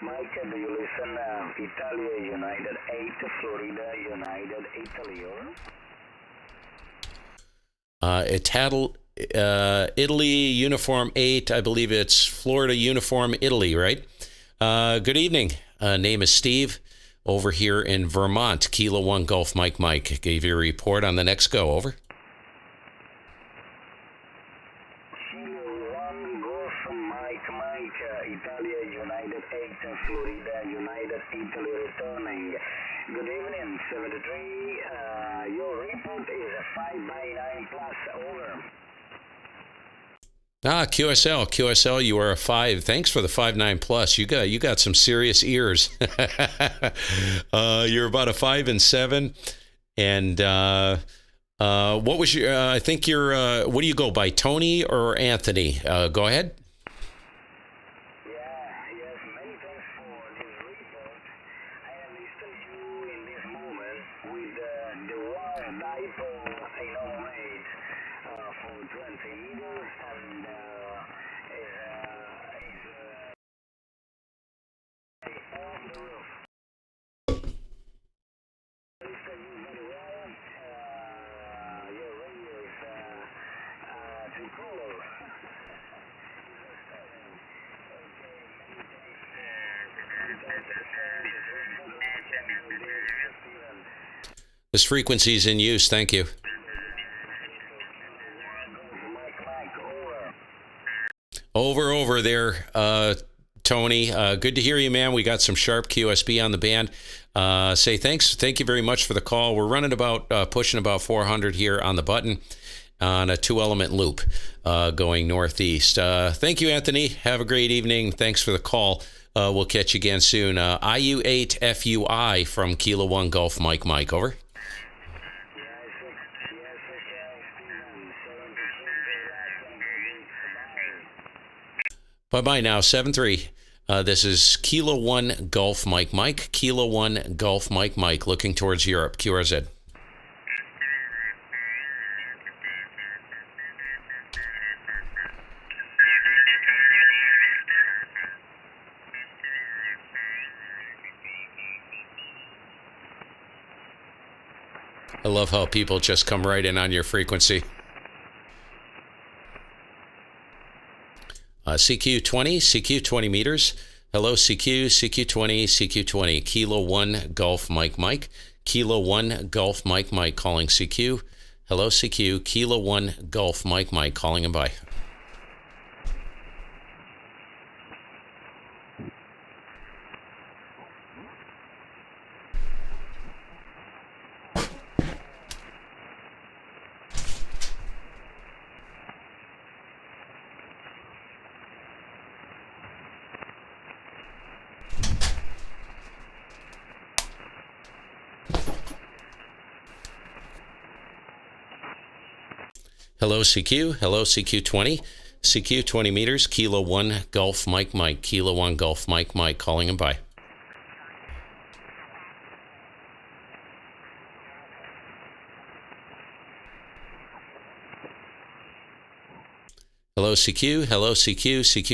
Mike, do you listen? Italia, United 8, Florida, United, Italy, over. Italy, Uniform 8. I believe it's Florida, Uniform Italy, right? Good evening. Name is Steve. Over here in Vermont, Kilo 1 Golf Mike. Gave you a report on the next go. Over. Italia, United 8, Florida, United, Italy, returning. Good evening, 73. Your report is a 5 by 9 plus, over. QSL, you are a 5. Thanks for the 5.9 plus. You got some serious ears. You're about a 5 and 7. And what was your? I think you're. What do you go by, Tony or Anthony? Go ahead. This frequency is in use. Thank you. Over there, Tony. Good to hear you, man. We got some sharp QSB on the band. Say thanks. Thank you very much for the call. We're running pushing about 400 here on the button on a 2-element loop going northeast. Thank you, Anthony. Have a great evening. Thanks for the call. We'll catch you again soon. IU8FUI from Kilo 1 Golf Mike. Over. Bye-bye now, 7-3. This is Kilo 1 Golf Mike. Kilo 1 Golf Mike. Looking towards Europe. QRZ. I love how people just come right in on your frequency. CQ 20 meters. Hello, CQ 20. Kilo 1 Golf Mike. Kilo 1 Golf Mike calling CQ. Hello, CQ. Kilo 1 Golf Mike calling him by. Hello, CQ 20. CQ 20 meters. Kilo 1 Golf Mike. Kilo 1 Golf Mike calling him by. Hello, CQ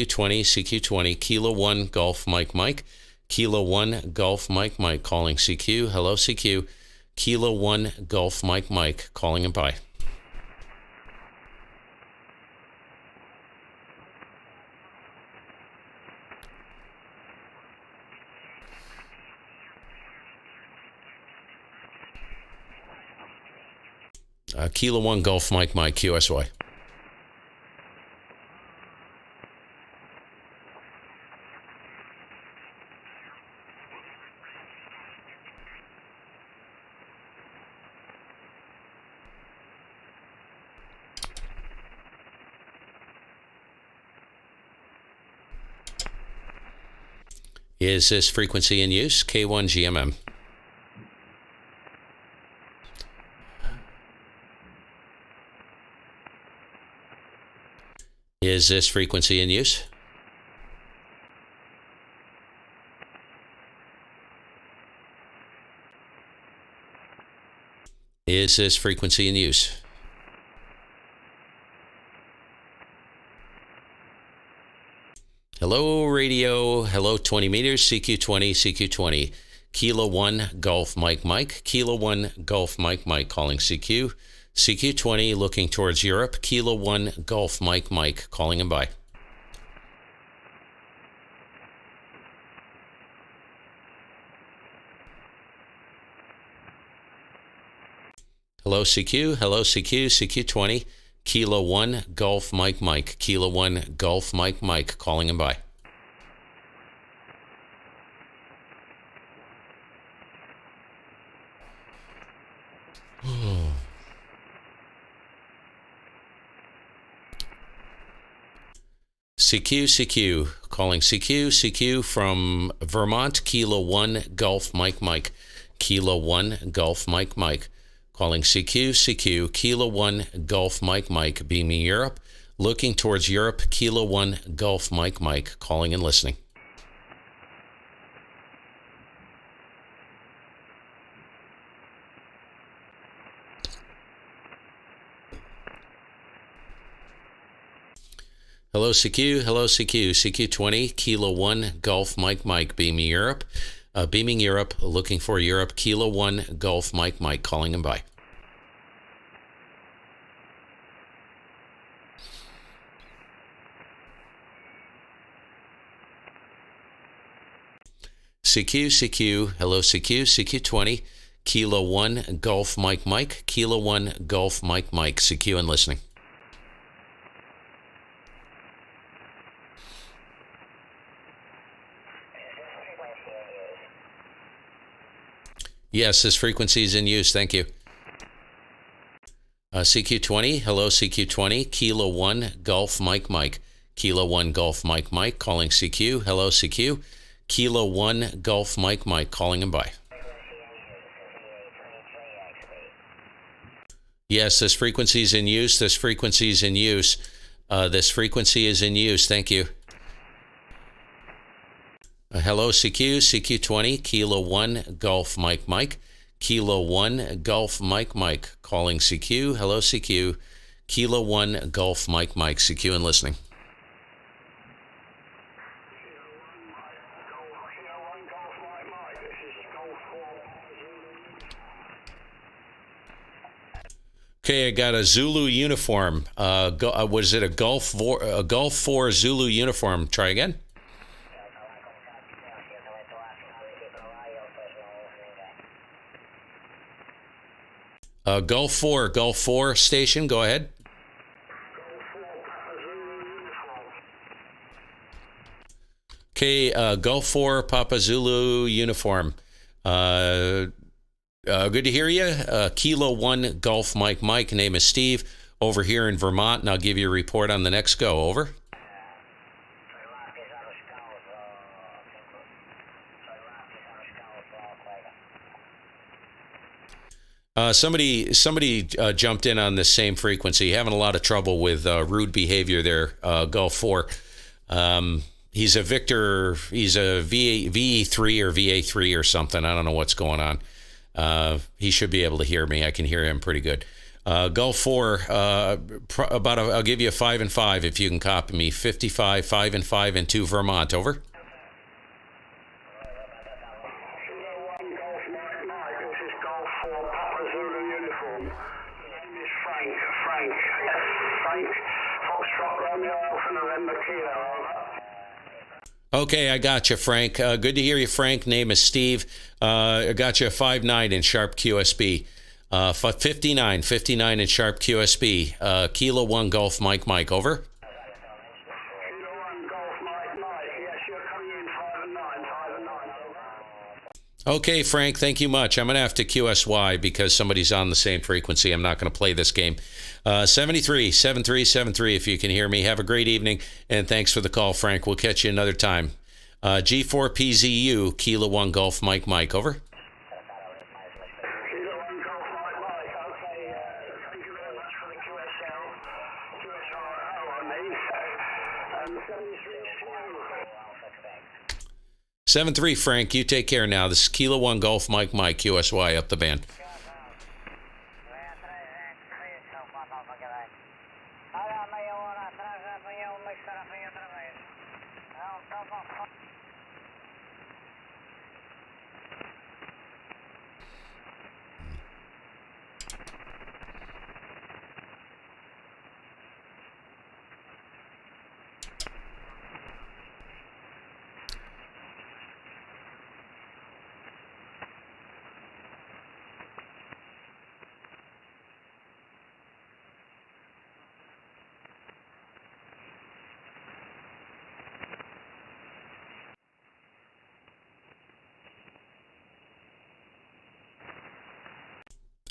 20. CQ 20. Kilo 1 Golf Mike. Kilo 1 Golf Mike calling CQ. Hello, CQ. Kilo 1 Golf Mike calling him by. Kilo 1 Golf Mike QSY. Is this frequency in use? K1 GMM. Is this frequency in use? Is this frequency in use? Hello, radio. Hello, 20 meters. CQ20, CQ20. Kilo 1, Golf Mike Mike. Kilo 1, Golf Mike Mike calling CQ. CQ20 looking towards Europe. Kilo 1, Golf Mike Mike calling him by. Hello, CQ. Hello, CQ. CQ20. Kilo 1, Golf Mike Mike. Kilo 1, Golf Mike Mike calling him by. CQ, CQ, calling CQ, CQ from Vermont, Kilo 1, Golf Mike Mike. Kilo 1, Golf Mike Mike. Calling CQ, CQ, Kilo 1, Golf Mike Mike, beaming Europe. Looking towards Europe, Kilo 1, Golf Mike Mike, calling and listening. Hello, CQ. Hello, CQ. CQ20, Kilo 1, Golf Mike Mike, beaming Europe. Beaming Europe, looking for Europe. Kilo 1, Golf Mike Mike, calling him by. CQ, CQ. Hello, CQ. CQ20, Kilo 1, Golf Mike Mike. Kilo 1, Golf Mike Mike. CQ and listening. Yes, this frequency is in use. Thank you. CQ20, hello, CQ20, Kilo 1, Golf Mike Mike. Kilo 1, Golf Mike Mike, calling CQ. Hello, CQ. Kilo 1, Golf Mike Mike, calling him by. Yes, this frequency is in use. This frequency is in use. This frequency is in use. Thank you. Hello, CQ. CQ20, Kilo 1, Golf Mike Mike. Kilo 1, Golf Mike Mike, calling CQ. Hello, CQ. Kilo 1, Golf Mike Mike. CQ and listening. Okay, I got a Zulu uniform. Was it a Gulf 4 Zulu uniform? Try again. Gulf 4 station, go ahead. Okay, Gulf 4 Papa Zulu uniform. Good to hear you. Kilo 1 Golf Mike Mike, name is Steve, over here in Vermont, and I'll give you a report on the next go. Over. Somebody jumped in on this same frequency, having a lot of trouble with rude behavior there, Gulf 4. He's a Victor, he's a VE3 or VA3 or something. I don't know what's going on. He should be able to hear me. I can hear him pretty good. Gulf 4, I'll give you a 5 and 5 if you can copy me. 55, 5 and 5 and 2 Vermont, over. Okay, I got you, Frank. Good to hear you, Frank. Name is Steve. I got you a 5-9 in sharp QSB. 59 in sharp QSB. Kilo 1 Golf Mike Mike, over. Kilo 1 Golf Mike Mike. Yes, you're coming in 5 and 9, 5 and 9, over. Okay, Frank, thank you much. I'm going to have to QSY because somebody's on the same frequency. I'm not going to play this game. 73 if you can hear me. Have a great evening, and thanks for the call, Frank. We'll catch you another time. G4PZU, Kilo 1 Golf Mike Mike, over. Kilo 1 Golf Mike Mike. Okay, thank you very much for the QSRO on me. 73, Frank, you take care now. This is Kilo 1 Golf Mike Mike, QSY, up the band.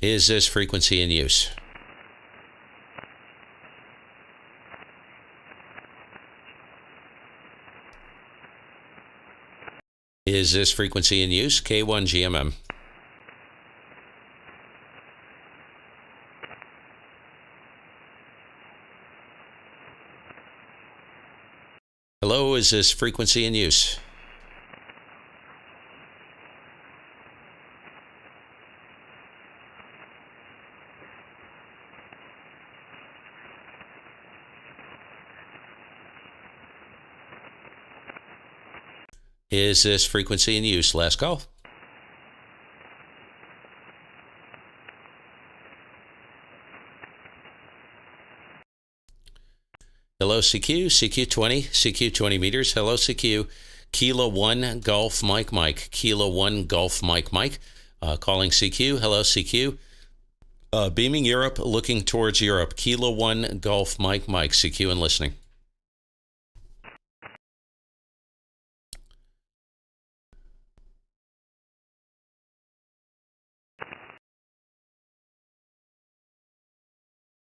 Is this frequency in use? Is this frequency in use? K1 GMM. Hello, is this frequency in use? Is this frequency in use? Last call. Hello, CQ, CQ20, CQ20 meters. Hello, CQ. Kilo 1 Golf Mike Mike. Kilo 1 Golf Mike Mike. Calling CQ. Hello, CQ. Beaming Europe, looking towards Europe. Kilo 1 Golf Mike Mike. CQ and listening.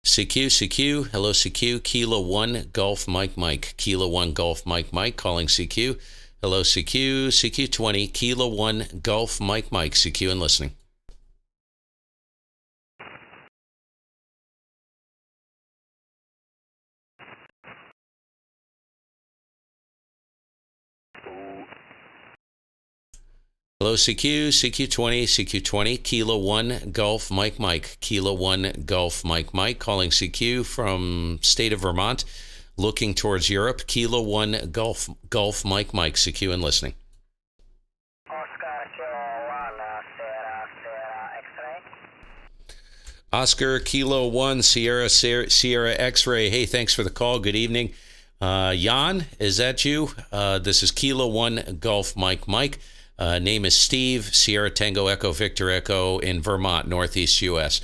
CQ, CQ, hello CQ, Kilo 1 Golf Mike Mike, Kilo 1 Golf Mike Mike, calling CQ. Hello CQ, CQ20, Kilo 1 Golf Mike Mike, CQ and listening. Hello CQ, CQ20, CQ20, Kilo 1 Golf Mike Mike, Kilo 1 Golf Mike Mike, calling CQ from state of Vermont, looking towards Europe, Kilo 1 Golf Mike Mike, CQ and listening. Oscar, Kilo 1, Sierra X-ray. Oscar, Kilo 1, Sierra X-ray. Hey, thanks for the call. Good evening. Jan, is that you? This is Kilo 1 Golf Mike Mike. Name is Steve, Sierra Tango Echo Victor Echo in Vermont, Northeast U.S.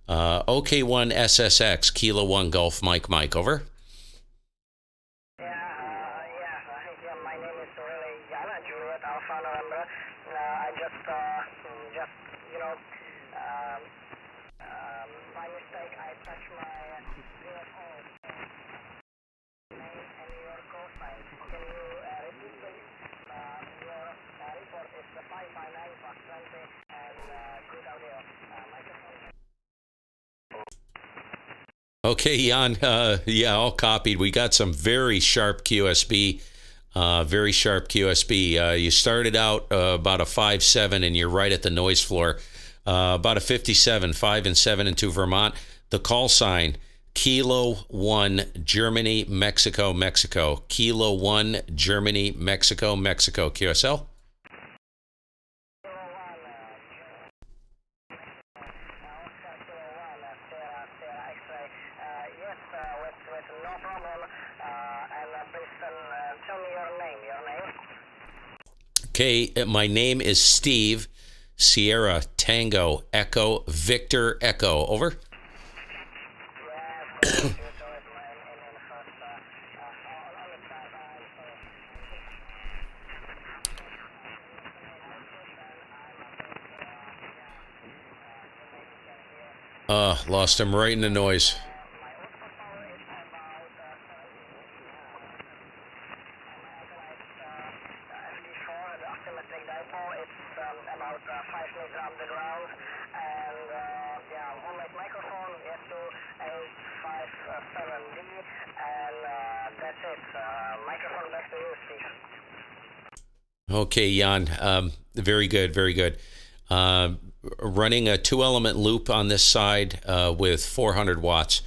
OK1 SSX, Kilo 1 Golf Mike Mike, over. Yeah, my name is really Yana Juliet Alpha November. I just, you know, by mistake I touched my UFO name and your call sign. Can you repeat please? Your report is the 5 by 9 plus 20 and good audio. Microphone. Okay, Jan. Yeah, all copied. We got some very sharp QSB. You started out about a 5.7, and you're right at the noise floor. About a 57, 5 and 7 into Vermont. The call sign, Kilo 1, Germany, Mexico, Mexico. Kilo 1, Germany, Mexico, Mexico. QSL? No problem. And please tell me your name. Okay, my name is Steve, Sierra Tango Echo Victor Echo. Over. Lost him right in the noise. About 5 meters up the ground, and homemade microphone, S2857D, and that's it. Microphone back to you, Steve. Okay, Jan. Very good, very good. Running a 2-element loop on this side with 400 watts.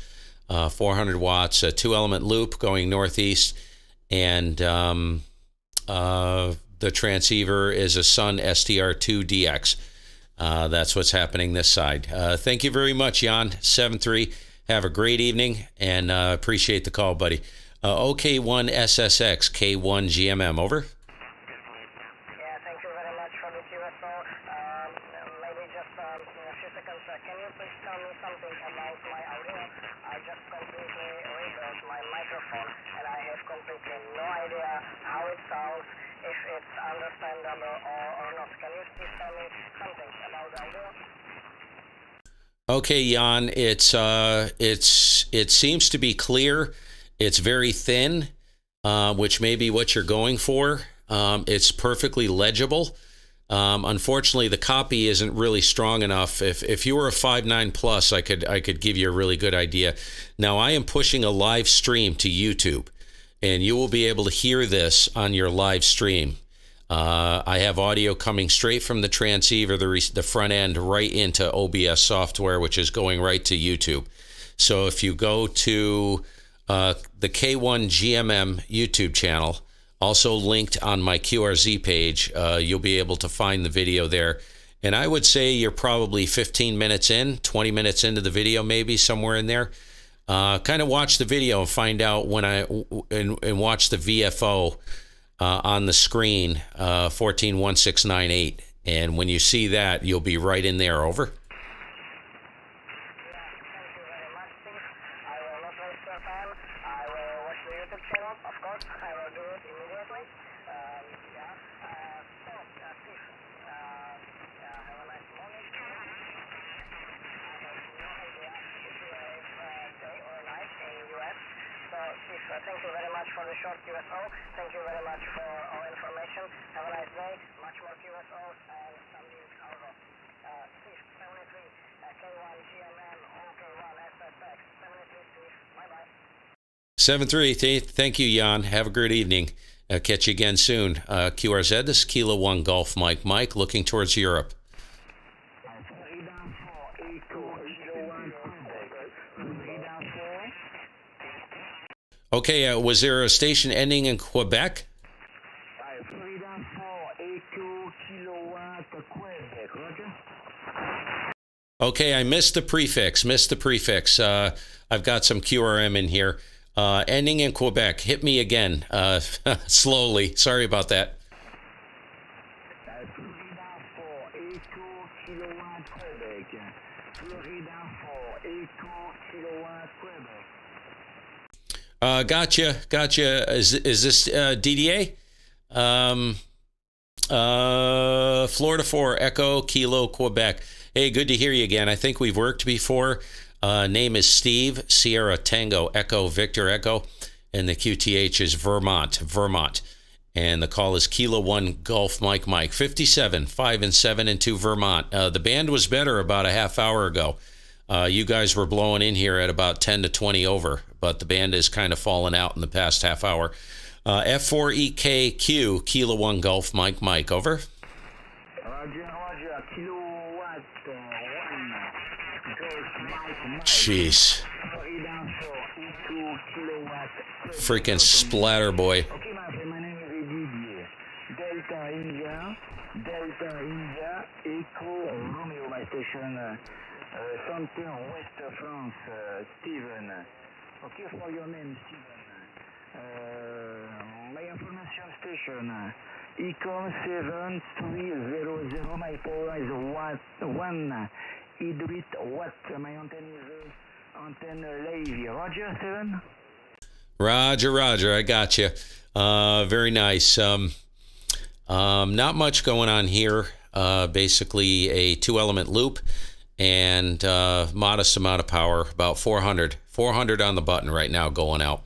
400 watts, a 2-element loop going northeast, and the transceiver is a Sun STR2DX. That's what's happening this side. Thank you very much, Jan. 7-3. Have a great evening, and appreciate the call, buddy. OK1 SSX, K1 GMM, over. Yeah, thank you very much for the QSO. Maybe just a few seconds. Can you please tell me something about my audio? I just completely rebuilt my microphone, and I have completely no idea how it sounds, if it's understandable or not. Can you please tell me something about audio? Okay, Jan, it seems to be clear. It's very thin, which may be what you're going for. It's perfectly legible. Unfortunately, the copy isn't really strong enough. If you were a 5.9 plus, I could give you a really good idea. Now, I am pushing a live stream to YouTube, and you will be able to hear this on your live stream. I have audio coming straight from the transceiver, the front end, right into OBS software, which is going right to YouTube. So if you go to the K1GMM YouTube channel, also linked on my QRZ page, you'll be able to find the video there. And I would say you're probably 15 minutes in, 20 minutes into the video, maybe somewhere in there. Kind of watch the video and find out and watch the VFO on the screen, 141698. And when you see that, you'll be right in there. Over. Thank you very much for the short QSO. Thank you very much for all information. Have a nice day. Much more QSOs and some news over. Steve, 73, K1GMM, OK1, SSX, 73, Steve. Bye-bye. 73, thank you, Jan. Have a great evening. Catch you again soon. QRZ, this is Kilo 1 Golf Mike, looking towards Europe. Okay, was there a station ending in Quebec? Okay, I missed the prefix. I've got some QRM in here. Ending in Quebec. Hit me again, slowly. Sorry about that. Gotcha. Is this DDA? Florida 4 Echo Kilo Quebec. Hey, good to hear you again. I think we've worked before. Name is Steve, Sierra Tango Echo Victor Echo, and the QTH is Vermont. And the call is Kilo 1 Golf Mike 57 5 and 7 and 2 Vermont. The band was better about a half hour ago. You guys were blowing in here at about 10 to 20 over, but the band has kind of fallen out in the past half hour. F4EKQ, Kilo 1 Golf Mike, over. Roger, Kilo 1, Jeez. Freaking splatter boy. Okay, my name is Didier. Delta India, Echo Romeo, my station. Something West France, Steven. Okay, for your name, Steven. My information station, Ecom 7300. My power is 1 Hybrid Watt. My antenna is antenna Levy. Roger, Steven? Roger. I got you. Very nice. Not much going on here. Basically a 2-element loop. And modest amount of power, about 400 on the button right now going out.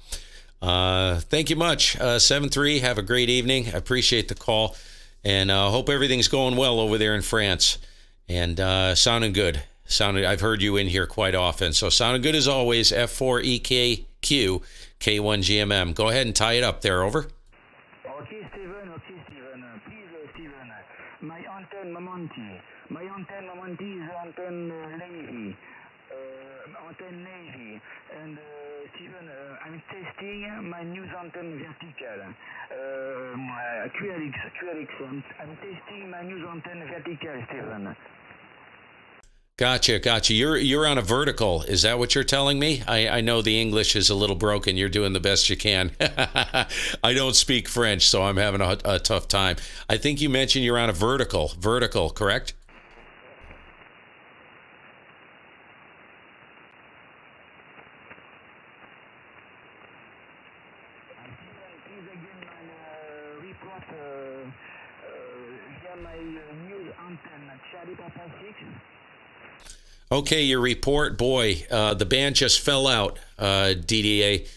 Thank you much, 7-3. Have a great evening. I appreciate the call, and hope everything's going well over there in France. And sounding good. I've heard you in here quite often, so sounding good as always. F4EKQ, K1GMM. Go ahead and tie it up there. Over. Okay, Steven. Please, Steven. My antenne Monty is antenne Navy. And Steven, I'm testing my new antenne vertical. QRX. I'm testing my new antenne vertical, Steven. Gotcha. You're on a vertical. Is that what you're telling me? I know the English is a little broken. You're doing the best you can. I don't speak French, so I'm having a tough time. I think you mentioned you're on a vertical. Vertical, correct? Please again my report via my new antenne, Charlie Papa 6. Okay, your report, boy. The band just fell out. DDA.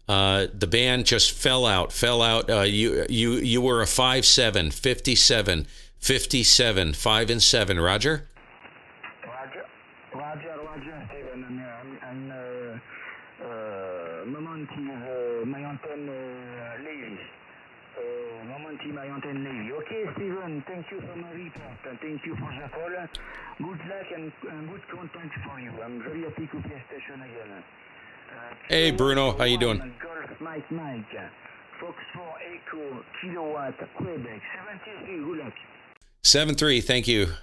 The band just fell out. You were a 5-7, 57, 57, 5 and 7. Roger. Roger, Steven. Momenty, my antenne Levy. Momenty, my antenne Levy. Okay, Steven, thank you for my report. And thank you for the call. Good luck and good content for you. I'm very happy to be a station again. Hey, Bruno, how you doing? Golf Mike, Fox 4 Echo, Kilowatt, Quebec, 73, good luck. 7-3, thank you.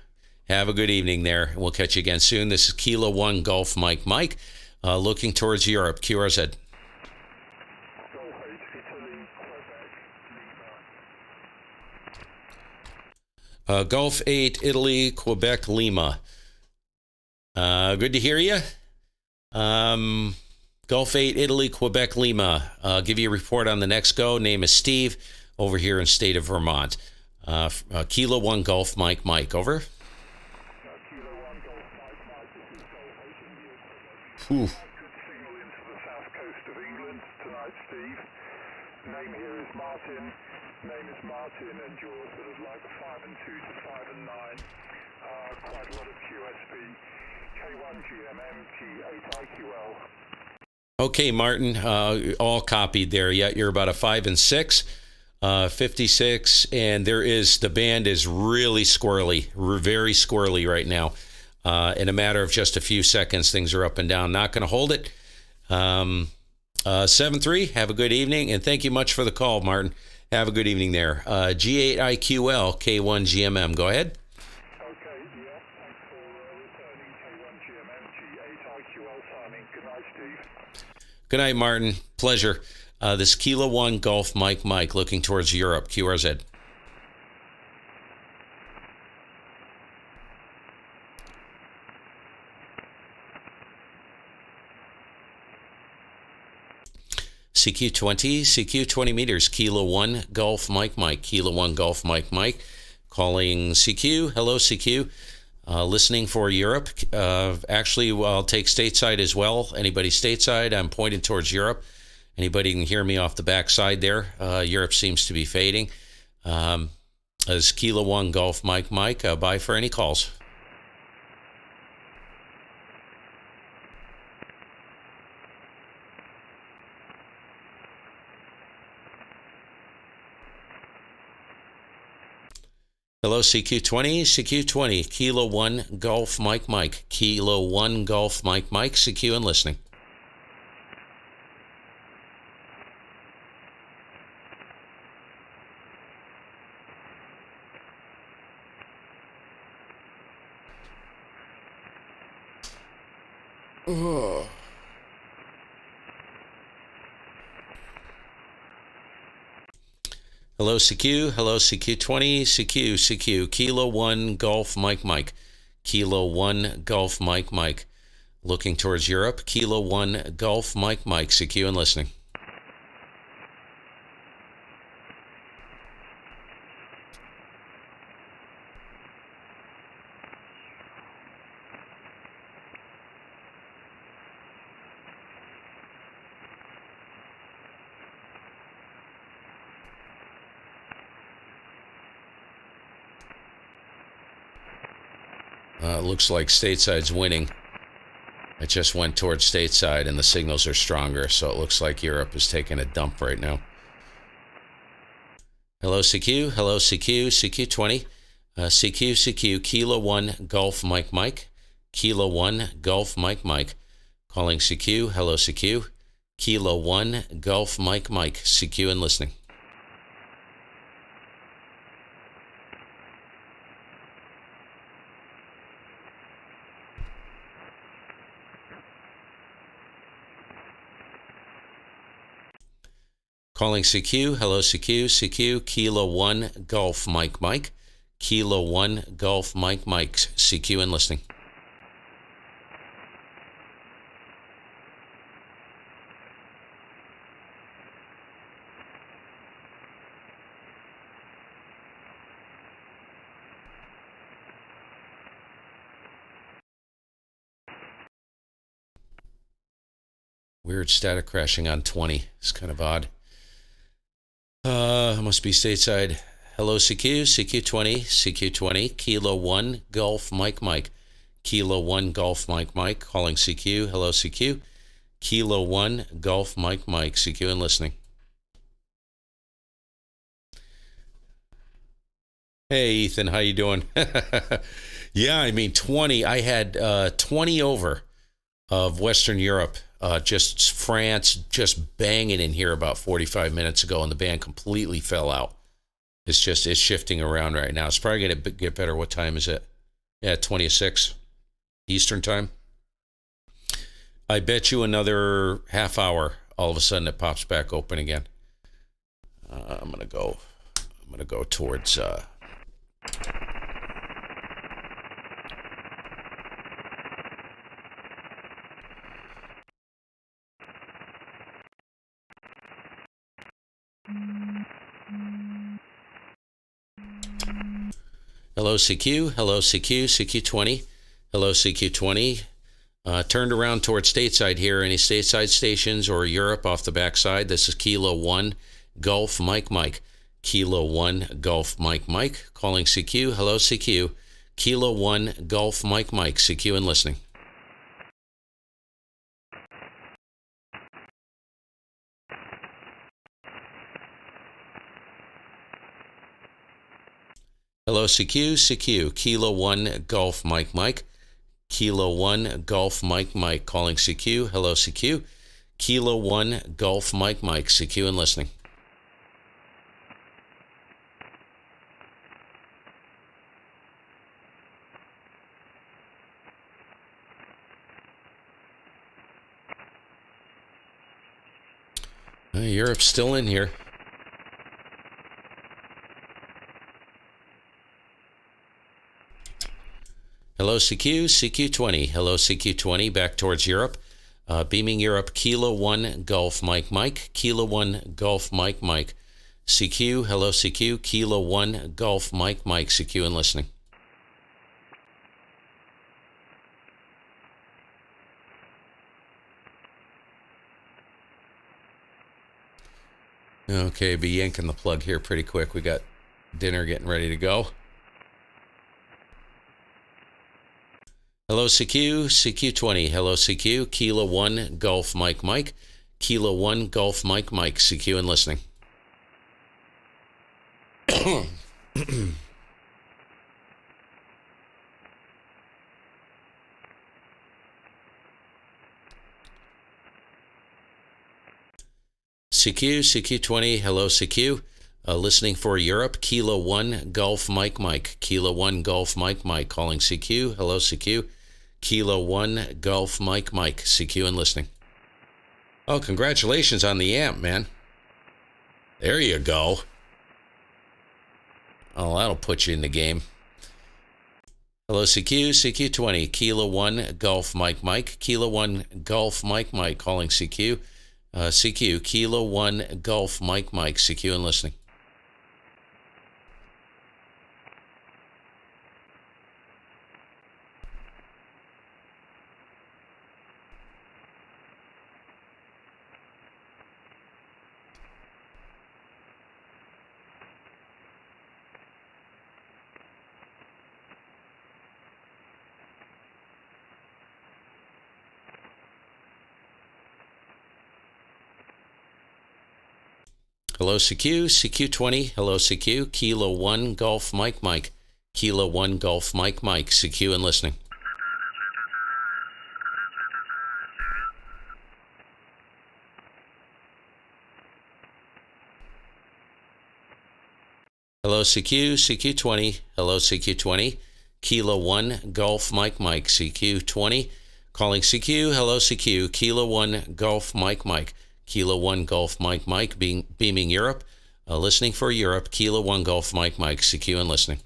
Have a good evening there. We'll catch you again soon. This is Kilo 1 Golf Mike, looking towards Europe. QRZ. Golf 8, Italy, Quebec, Lima. Good to hear you. Golf 8, Italy, Quebec, Lima. I'll give you a report on the next go. Name is Steve, over here in state of Vermont. Kilo 1 Golf Mike, over. Whew. Signal into the south coast of England tonight, Steve. Name here is Martin. And yours sort of like the 5 and 2 to 5 and 9. Quite a lot of QSB. K1 GMM, G8 IQL. Okay, Martin, all copied there. Yeah, you're about a 5 and 6, 56, and the band is really squirrely, very squirrely right now. In a matter of just a few seconds, things are up and down. Not going to hold it. 7-3, have a good evening, and thank you much for the call, Martin. Have a good evening there. G8 IQL, K1 GMM. Go ahead. Okay, yeah, thanks for returning K1 GMM, G8 IQL timing. Good night, Steve. Good night, Martin. Pleasure. This Kilo 1 Golf Mike, looking towards Europe. QRZ. CQ 20 meters, Kilo 1 Golf Mike, Kilo 1 Golf Mike, calling CQ. Hello, CQ. Listening for Europe. Actually, I'll take stateside as well. Anybody stateside, I'm pointing towards Europe. Anybody can hear me off the backside there. Europe seems to be fading. As Kilo 1 Golf Mike, bye for any calls. Hello, CQ20, Kilo 1 Golf Mike, Kilo 1 Golf Mike, CQ and listening. Oh. Hello, CQ20, CQ, Kilo 1 Golf Mike, Kilo 1 Golf Mike, looking towards Europe, Kilo 1 Golf Mike, CQ and listening. Looks like stateside's winning. It just went towards stateside, and the signals are stronger, so it looks like Europe is taking a dump right now. Hello, CQ, CQ20, CQ, Kilo 1 Golf Mike, Kilo 1 Golf Mike, calling CQ. Hello, CQ, Kilo 1 Golf Mike, CQ and listening. Calling CQ. Hello, CQ, Kilo 1 Golf Mike, Kilo 1 Golf Mike, CQ and listening. Weird static crashing on 20. It's kind of odd. Must be stateside. Hello, CQ, CQ20, CQ20, Kilo 1, Golf, Mike, Mike. Kilo 1, Golf, Mike, Mike, calling CQ. Hello, CQ. Kilo 1, Golf, Mike, Mike, CQ and listening. Hey, Ethan, how you doing? Yeah, I mean, 20. I had 20 over of Western Europe. Just France just banging in here about 45 minutes ago, and the band completely fell out. It's shifting around right now. It's probably going to get better. What time is it? Yeah, 26 Eastern time. I bet you another half hour, all of a sudden it pops back open again. I'm gonna go towards. Hello, CQ. Hello, CQ. CQ20. Hello, CQ20. Turned around towards stateside here. Any stateside stations or Europe off the backside? This is Kilo 1, Golf, Mike, Mike. Kilo 1, Golf, Mike, Mike. Calling CQ. Hello, CQ. Kilo 1, Golf, Mike, Mike. CQ and listening. Hello, CQ. CQ. Kilo 1, Golf, Mike, Mike. Kilo 1, Golf, Mike, Mike. Calling CQ. Hello, CQ. Kilo 1, Golf, Mike, Mike. CQ and listening. Europe's still in here. Hello, CQ, CQ20. Hello, CQ20, back towards Europe. Beaming Europe, Kilo 1, Golf, Mike, Mike. Kilo 1, Golf, Mike, Mike. CQ, hello, CQ. Kilo 1, Golf, Mike, Mike. CQ and listening. Okay, be yanking the plug here pretty quick. We got dinner getting ready to go. Hello, CQ, CQ20. Hello, CQ. Kilo 1, Golf, Mike, Mike. Kilo 1, Golf, Mike, Mike. CQ and listening. CQ, CQ20. Hello, CQ. Listening for Europe. Kilo 1, Golf, Mike, Mike. Kilo 1, Golf, Mike, Mike. Calling CQ. Hello, CQ. Kilo 1, Golf, Mike, Mike. CQ and listening. Oh, congratulations on the amp, man. There you go. Oh, that'll put you in the game. Hello, CQ, CQ20. Kilo 1, Golf, Mike, Mike. Kilo 1, Golf, Mike, Mike. Calling CQ. CQ, Kilo 1, Golf, Mike, Mike. CQ and listening. Hello, CQ, CQ20. Hello, CQ. Kilo 1, Golf, Mike, Mike. Kilo 1, Golf, Mike, Mike. CQ and listening. Hello, CQ, CQ20. Hello, CQ20. Kilo 1, Golf, Mike, Mike. CQ20. Calling CQ. Hello, CQ. Kilo 1, Golf, Mike, Mike. Kilo 1, Golf, Mike, Mike. Beaming Europe. Listening for Europe. Kilo 1, Golf, Mike, Mike. CQ and listening.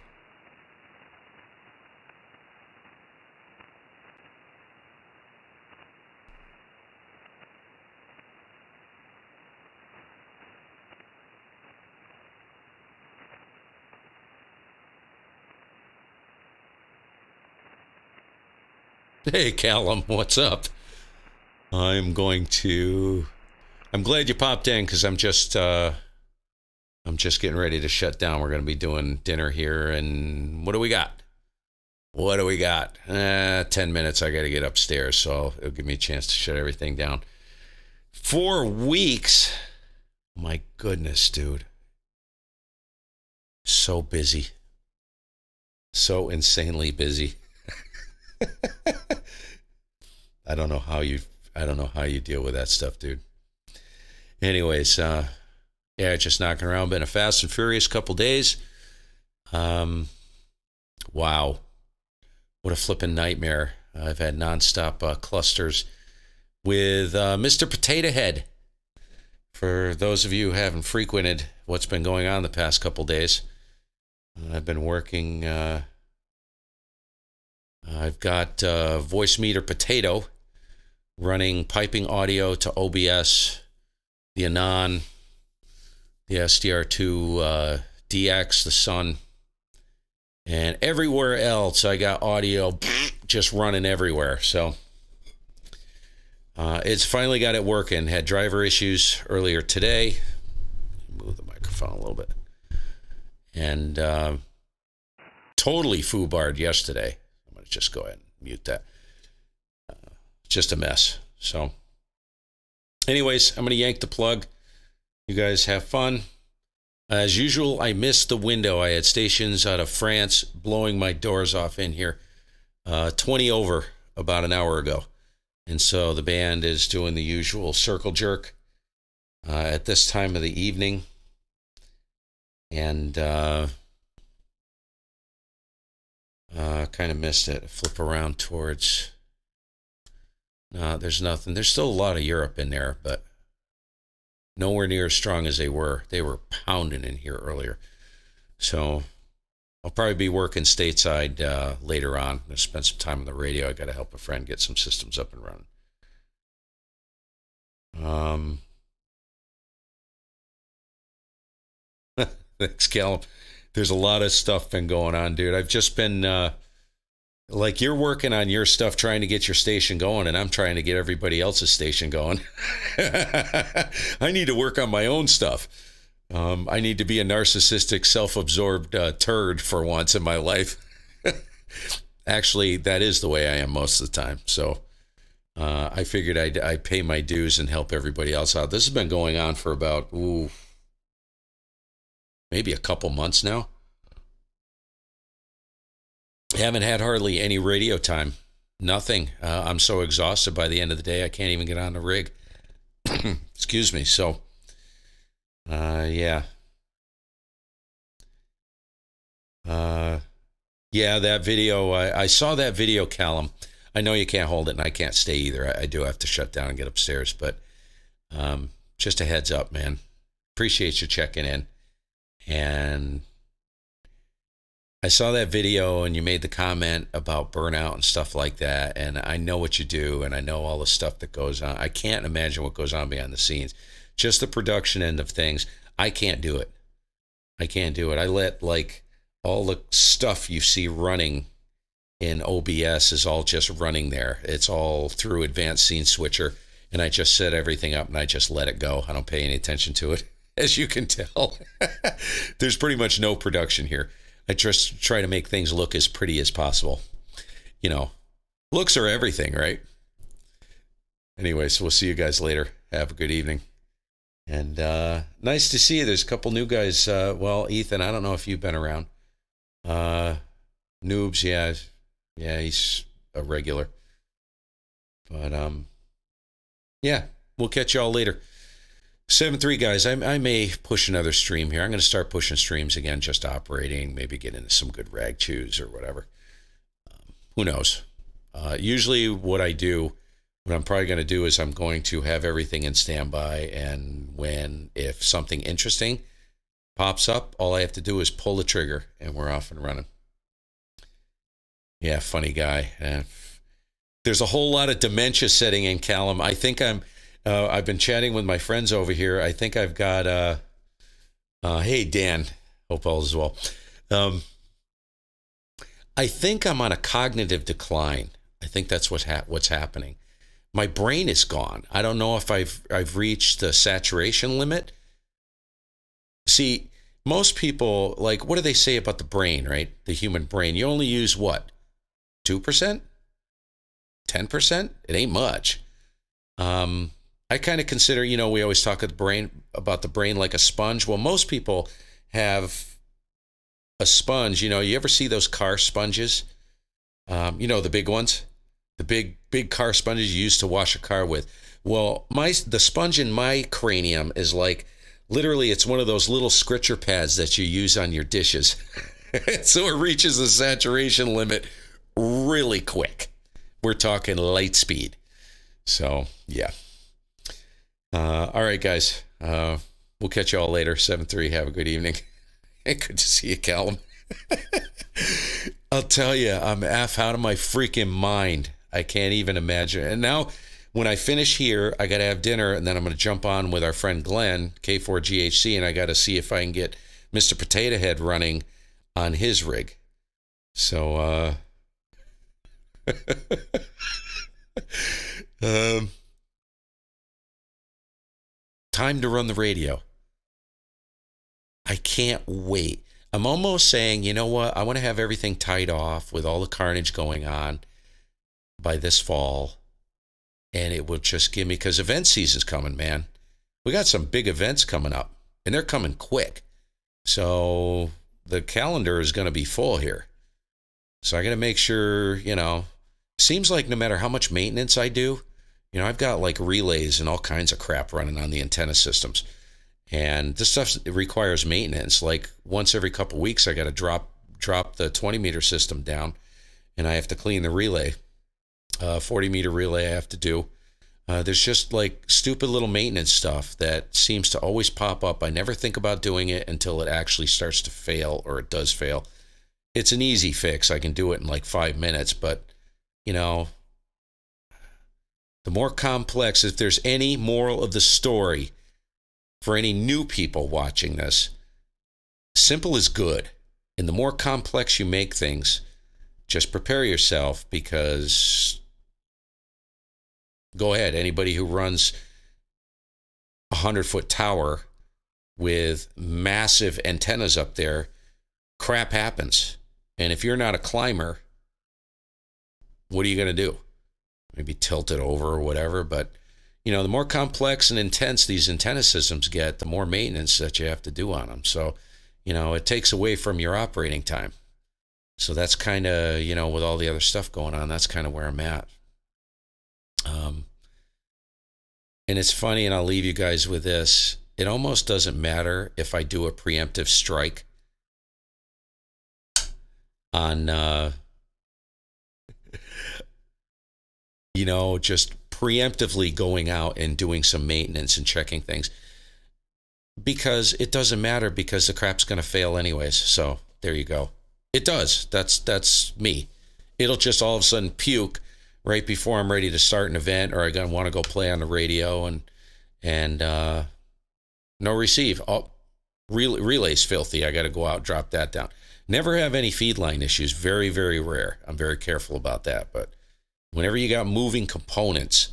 Hey, Callum, what's up? I'm glad you popped in because I'm just getting ready to shut down. We're going to be doing dinner here, and what do we got? 10 minutes. I got to get upstairs, so it'll give me a chance to shut everything down. 4 weeks. My goodness, dude. So busy. So insanely busy. I don't know how you deal with that stuff, dude. Anyways, just knocking around. Been a fast and furious couple days. Wow. What a flippin' nightmare. I've had nonstop clusters with Mr. Potato Head. For those of you who haven't frequented what's been going on the past couple days, I've been working. I've got Voice Meter Potato running piping audio to OBS, the Anon, the SDR2 DX, the Sun, and everywhere else. I got audio just running everywhere. So it's finally got it working. Had driver issues earlier today. Move the microphone a little bit. And totally foobarred yesterday. I'm going to just go ahead and mute that. Just a mess. So anyways, I'm going to yank the plug. You guys have fun. As usual, I missed the window. I had stations out of France blowing my doors off in here 20 over about an hour ago. And so the band is doing the usual circle jerk at this time of the evening. And kind of missed it. Flip around towards... No, there's nothing. There's still a lot of Europe in there, but nowhere near as strong as they were. They were pounding in here earlier. So I'll probably be working stateside later on. I'm going to spend some time on the radio. I got to help a friend get some systems up and running. Thanks, Callum. There's a lot of stuff been going on, dude. I've just been... like you're working on your stuff trying to get your station going, and I'm trying to get everybody else's station going. I need to work on my own stuff. I need to be a narcissistic, self-absorbed turd for once in my life. Actually, that is the way I am most of the time. So I figured I'd pay my dues and help everybody else out. This has been going on for about, maybe a couple months now. Haven't had hardly any radio time. Nothing. I'm so exhausted by the end of the day, I can't even get on the rig. Excuse me. So, yeah. Yeah, that video. I saw that video, Callum. I know you can't hold it, and I can't stay either. I do have to shut down and get upstairs. But just a heads up, man. Appreciate you checking in. And... I saw that video and you made the comment about burnout and stuff like that. And I know what you do and I know all the stuff that goes on. I can't imagine what goes on behind the scenes. Just the production end of things. I can't do it. I let all the stuff you see running in OBS is all just running there. It's all through Advanced Scene Switcher. And I just set everything up and I just let it go. I don't pay any attention to it. As you can tell, there's pretty much no production here. I just try to make things look as pretty as possible. You know, looks are everything, right? Anyway, so we'll see you guys later. Have a good evening. And nice to see you. There's a couple new guys. Well, Ethan, I don't know if you've been around. Noobs, yeah, he's a regular. But yeah, we'll catch y'all later. 7-3 guys, I may push another stream here. I'm going to start pushing streams again, just operating, maybe get into some good rag chews or whatever. Who knows? Usually what I'm probably going to do is I'm going to have everything in standby, and if something interesting pops up, all I have to do is pull the trigger and we're off and running. Yeah, funny guy. There's a whole lot of dementia setting in, Callum. I think I've been chatting with my friends over here. I think I've got, hey, Dan, hope all is well. I think I'm on a cognitive decline. I think that's what's happening. my brain is gone. I don't know if I've reached the saturation limit. See, most people, like, what do they say about the brain, right? The human brain. You only use what? 2%? 10%? It ain't much. I kind of consider, we always talk about the brain like a sponge. Well, most people have a sponge. You ever see those car sponges? The big ones, the big car sponges you use to wash a car with. Well, the sponge in my cranium is like, literally, it's one of those little scritcher pads that you use on your dishes. So it reaches the saturation limit really quick. We're talking light speed. So, yeah. All right, guys. We'll catch you all later. 7-3. Have a good evening. Good to see you, Callum. I'll tell you, I'm out of my freaking mind. I can't even imagine. And now, when I finish here, I got to have dinner, and then I'm going to jump on with our friend Glenn, K4GHC, and I got to see if I can get Mr. Potato Head running on his rig. So, time to run the radio. I can't wait. I'm almost saying, you know what? I want to have everything tied off with all the carnage going on by this fall. And it will just give me, because event season's coming, man. We got some big events coming up, and they're coming quick. So the calendar is going to be full here. So I got to make sure, seems like no matter how much maintenance I do, I've got like relays and all kinds of crap running on the antenna systems. And this stuff requires maintenance. Like once every couple weeks, I got to drop the 20-meter system down, and I have to clean the relay. 40-meter relay I have to do. There's just like stupid little maintenance stuff that seems to always pop up. I never think about doing it until it actually starts to fail, or it does fail. It's an easy fix. I can do it in like 5 minutes, but the more complex, if there's any moral of the story for any new people watching this, simple is good. And the more complex you make things, just prepare yourself, because go ahead, anybody who runs a 100-foot tower with massive antennas up there, crap happens. And if you're not a climber, what are you going to do? Maybe tilt it over or whatever. But, the more complex and intense these antenna systems get, the more maintenance that you have to do on them. So, it takes away from your operating time. So that's kind of, with all the other stuff going on, that's kind of where I'm at. And it's funny, and I'll leave you guys with this. It almost doesn't matter if I do a preemptive strike on, just preemptively going out and doing some maintenance and checking things. Because it doesn't matter, because the crap's going to fail anyways. So there you go. It does. That's me. It'll just all of a sudden puke right before I'm ready to start an event, or I want to go play on the radio, and no receive. Oh, relay's filthy. I got to go out, drop that down. Never have any feed line issues. Very, very rare. I'm very careful about that. But whenever you got moving components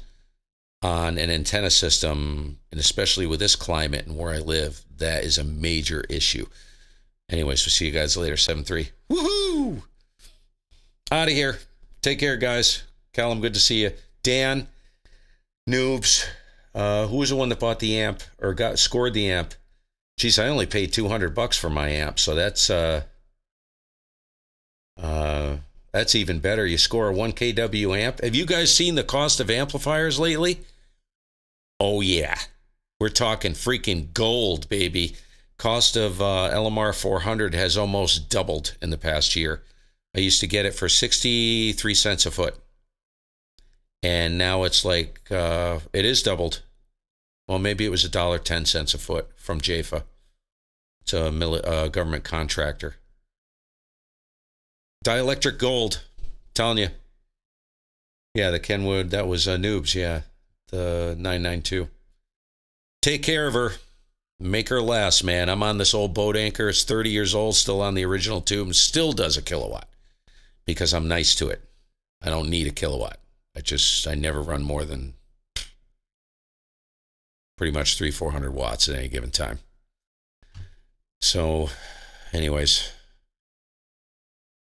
on an antenna system, and especially with this climate and where I live, that is a major issue. Anyways, we'll see you guys later. 7-3. Woohoo! Out of here. Take care, guys. Callum, good to see you. Dan, Noobs, who was the one that bought the amp or scored the amp? Geez, I only paid $200 for my amp, so that's even better. You score a 1 kW amp. Have you guys seen the cost of amplifiers lately? Oh yeah, we're talking freaking gold, baby. Cost of LMR 400 has almost doubled in the past year. I used to get it for 63 cents a foot. And now it's like, it is doubled. Well, maybe it was $1.10 a foot from JAFA. It's a government contractor. Dielectric gold, telling you. Yeah, the Kenwood, that was Noobs, yeah. The 992. Take care of her. Make her last, man. I'm on this old boat anchor. It's 30 years old, still on the original tube, and still does a kilowatt because I'm nice to it. I don't need a kilowatt. I never run more than pretty much 300-400 watts at any given time. So, anyways,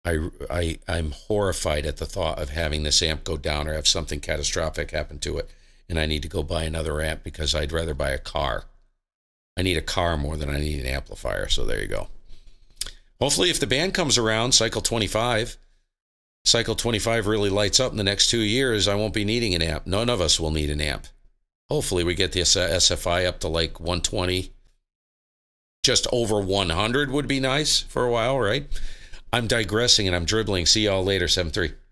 I'm horrified at the thought of having this amp go down or have something catastrophic happen to it, and I need to go buy another amp because I'd rather buy a car. I need a car more than I need an amplifier, so there you go. Hopefully, if the band comes around, Cycle 25 really lights up in the next 2 years, I won't be needing an amp. None of us will need an amp. Hopefully, we get the SFI up to like 120. Just over 100 would be nice for a while, right? I'm digressing and I'm dribbling. See y'all later, 7-3.